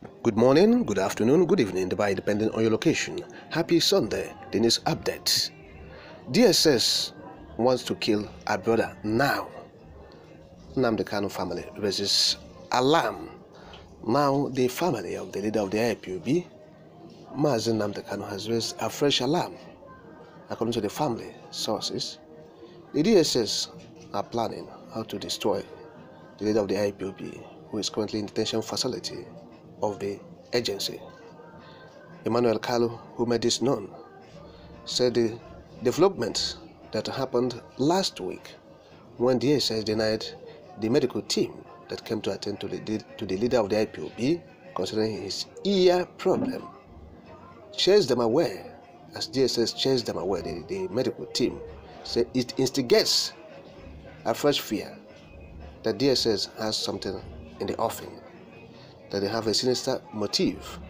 Good morning, good afternoon, good evening, depending on your location. Happy Sunday. The news update. DSS wants to kill our brother now. Nnamdi Kanu family raises alarm. Now the family of the leader of the IPOB, Nnamdi Kanu, has raised a fresh alarm. According to the family sources, the DSS are planning how to destroy the leader of the IPOB, who is currently in detention facility of the agency. Emmanuel Kalu, who made this known, said the development that happened last week when DSS denied the medical team that came to attend to the leader of the IPOB concerning his ear problem chased them away. As DSS chased them away, the medical team said it instigates a fresh fear that DSS has something in the offing, that they have a sinister motive,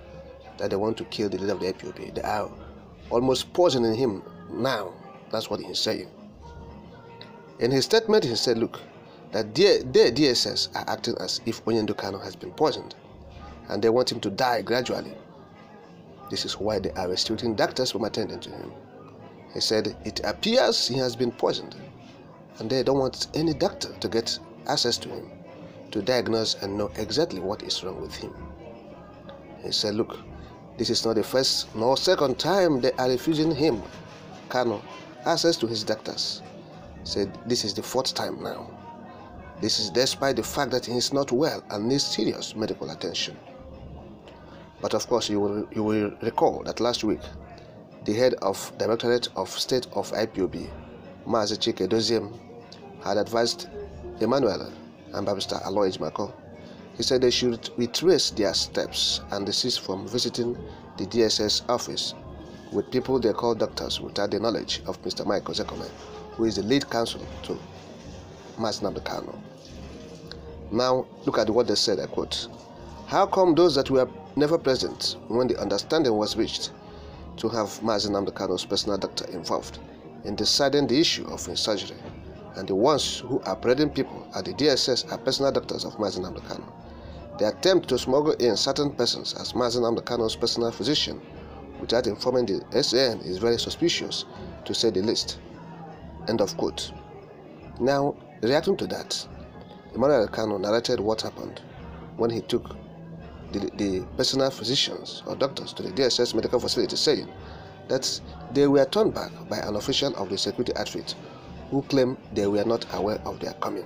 that they want to kill the leader of the IPOB. They are almost poisoning him now. That's what he's saying. In his statement, he said, look, that the DSS are acting as if Nnamdi Kanu has been poisoned, and they want him to die gradually. This is why they are restricting doctors from attending to him. He said it appears he has been poisoned, and they don't want any doctor to get access to him to diagnose and know exactly what is wrong with him. He said, look, this is not the first nor second time they are refusing him, Kanu, access to his doctors. He said this is the fourth time now. This is despite the fact that he is not well and needs serious medical attention. But of course, you will recall that last week, the head of Directorate of State of IPOB, Mazi Chike Doziem, had advised Emmanuel and Barrister Aloy Ejimako. He said they should retrace their steps and desist from visiting the DSS office with people they call doctors without the knowledge of Mr. Michael Zekome, who is the lead counsel to Nnamdi Kanu. Now, look at what they said, I quote, "How come those that were never present when the understanding was reached to have Nnamdi Kanu's personal doctor involved in deciding the issue of his surgery, and the ones who are parading people at the DSS are personal doctors of Nnamdi Kanu? The attempt to smuggle in certain persons as Nnamdi Kanu's personal physician without informing the SAN is very suspicious, to say the least." End of quote. Now, reacting to that, Emmanuel Kanu narrated what happened when he took the personal physicians or doctors to the DSS medical facility, saying that they were turned back by an official of the security outfit who claimed they were not aware of their coming.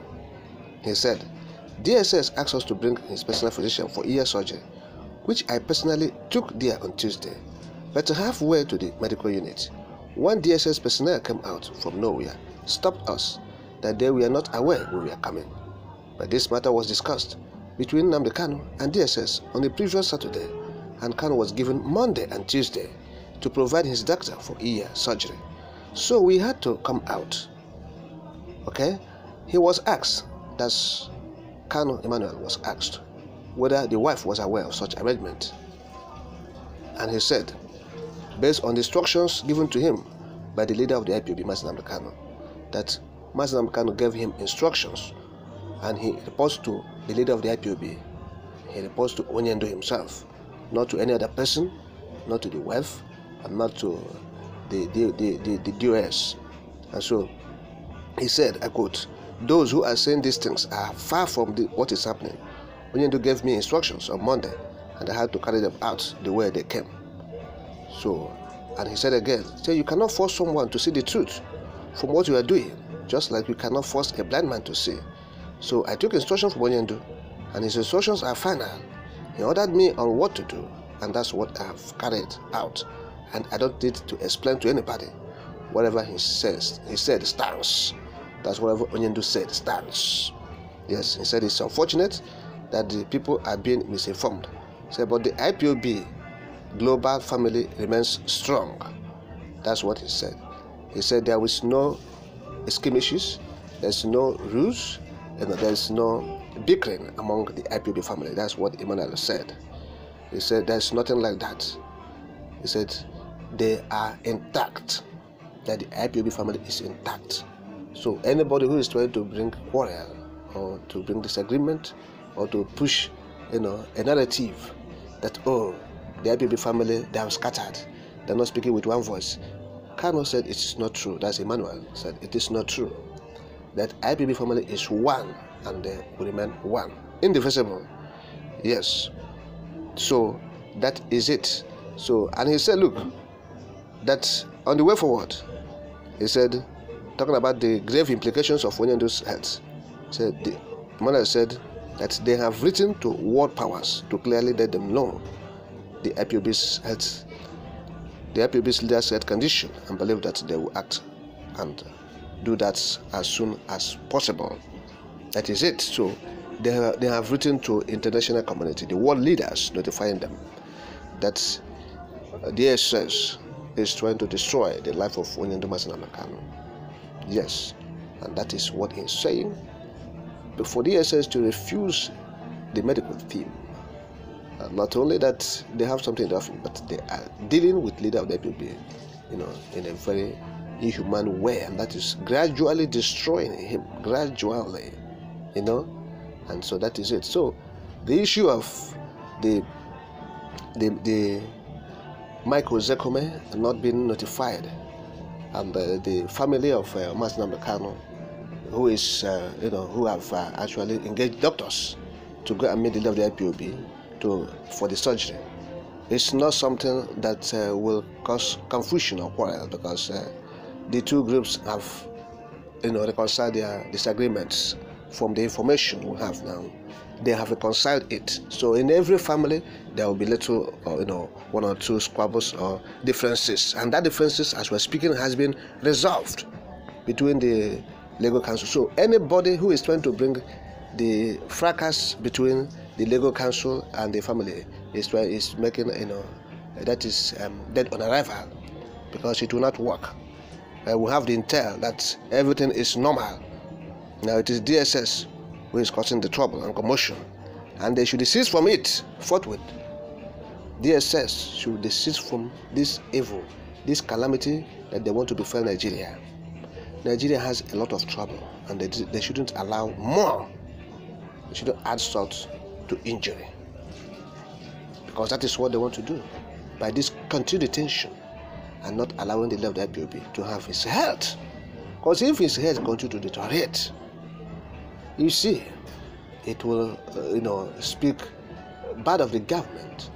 He said, DSS asked us to bring his personal physician for ear surgery, which I personally took there on Tuesday. But halfway to the medical unit, one DSS personnel came out from nowhere, stopped us, that they were not aware we were coming. But this matter was discussed between Nnamdi Kanu and DSS on the previous Saturday, and Kanu was given Monday and Tuesday to provide his doctor for ear surgery. So we had to come out. Okay? He was asked, that's Kanu Emmanuel was asked, whether the wife was aware of such arrangement. And he said, based on the instructions given to him by the leader of the IPOB, Nnamdi Kanu, that Nnamdi Kanu gave him instructions, and he reports to the leader of the IPOB. He reports to Onyendo himself, not to any other person, not to the wife, and not to the DOS. And so he said, I quote, "Those who are saying these things are far from what is happening. Onyendo gave me instructions on Monday, and I had to carry them out the way they came." So, and he said again, you cannot force someone to see the truth from what you are doing, just like you cannot force a blind man to see. So I took instructions from Onyendo, and his instructions are final. He ordered me on what to do, and that's what I have carried out. And I don't need to explain to anybody. Whatever he says, he said stands. That's whatever Onyendo said stands. Yes, he said it's unfortunate that the people are being misinformed. He said, but the IPOB global family remains strong. That's what he said. He said there is no skirmishes, there's no ruse, and there's no bickering among the IPOB family. That's what Emmanuel said. He said there's nothing like that. He said they are intact, that the IPOB family is intact. So anybody who is trying to bring quarrel or to bring disagreement or to push a narrative that, oh, the IPOB family, they have scattered. They're not speaking with one voice. Kanu said it is not true. That's Emmanuel said it is not true. That IPOB family is one and they will remain one. Indivisible. Yes. So that is it. So, and he said, look, that on the way forward, he said, talking about the grave implications of Onyendo's health, Emmanuel said that they have written to world powers to clearly let them know the IPOB's health, the IPOB's leaders' health condition, and believe that they will act and do that as soon as possible. That is it. So they have written to international community, the world leaders, notifying them that DSS is trying to destroy the life of Nnamdi Kanu. Yes, and that is what he's saying. But for DSS to refuse the medical team, not only that they have something to offer, but they are dealing with leader of the IPOB, in a very inhuman way, and that is gradually destroying him, gradually, and so that is it. So the issue of the Michael Zekome not being notified, and the family of Nnamdi Kanu, who is who have actually engaged doctors to go and meet the leader of the IPOB for the surgery, it's not something that will cause confusion or quarrel, because the two groups have reconciled their disagreements from the information we have now. They have reconciled it. So in every family there will be little one or two squabbles or differences, and that differences, as we're speaking, has been resolved between the legal council. So anybody who is trying to bring the fracas between the legal council and the family is making that is dead on arrival, because it will not work. We have the intel that everything is normal. Now it is DSS who is causing the trouble and commotion, and they should desist from it forthwith. DSS should desist from this evil, this calamity that they want to befall Nigeria. Nigeria has a lot of trouble, and they shouldn't allow more. They shouldn't add salt to injury, because that is what they want to do by this continued detention and not allowing the leader of the IPOB to have his health. Because if his health continues to deteriorate, you see, it will speak bad of the government,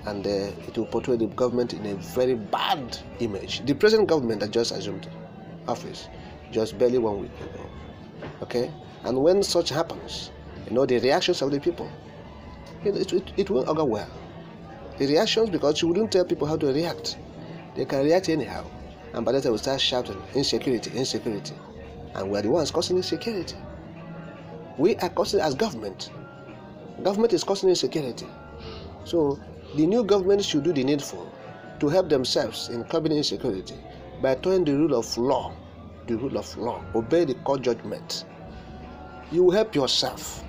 and it will portray the government in a very bad image. The present government that just assumed office just barely 1 week ago, okay? And when such happens, the reactions of the people, it won't augur well. The reactions, because you wouldn't tell people how to react. They can react anyhow, and by that time we start shouting insecurity, insecurity, and we are the ones causing insecurity. We are causing as government. Government is causing insecurity. So the new government should do the needful to help themselves in curbing insecurity by towing the rule of law. The rule of law. Obey the court judgment. You will help yourself.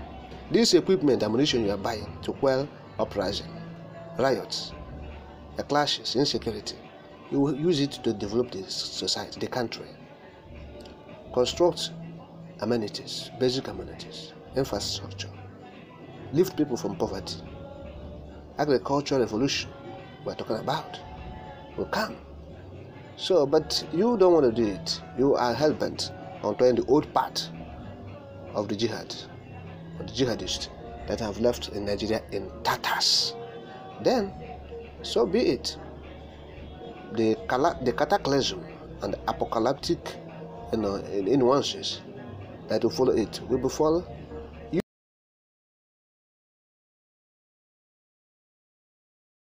This equipment, ammunition you are buying to quell uprising, riots, clashes, insecurity, you will use it to develop the society, the country. Construct amenities, basic amenities, infrastructure, lift people from poverty. Agricultural revolution we're talking about will come. So, but you don't want to do it. You are hell-bent on trying the old path of the jihad, of the jihadists that have left in Nigeria in tatters. Then, so be it. The cataclysm and the apocalyptic nuances that will follow it will befall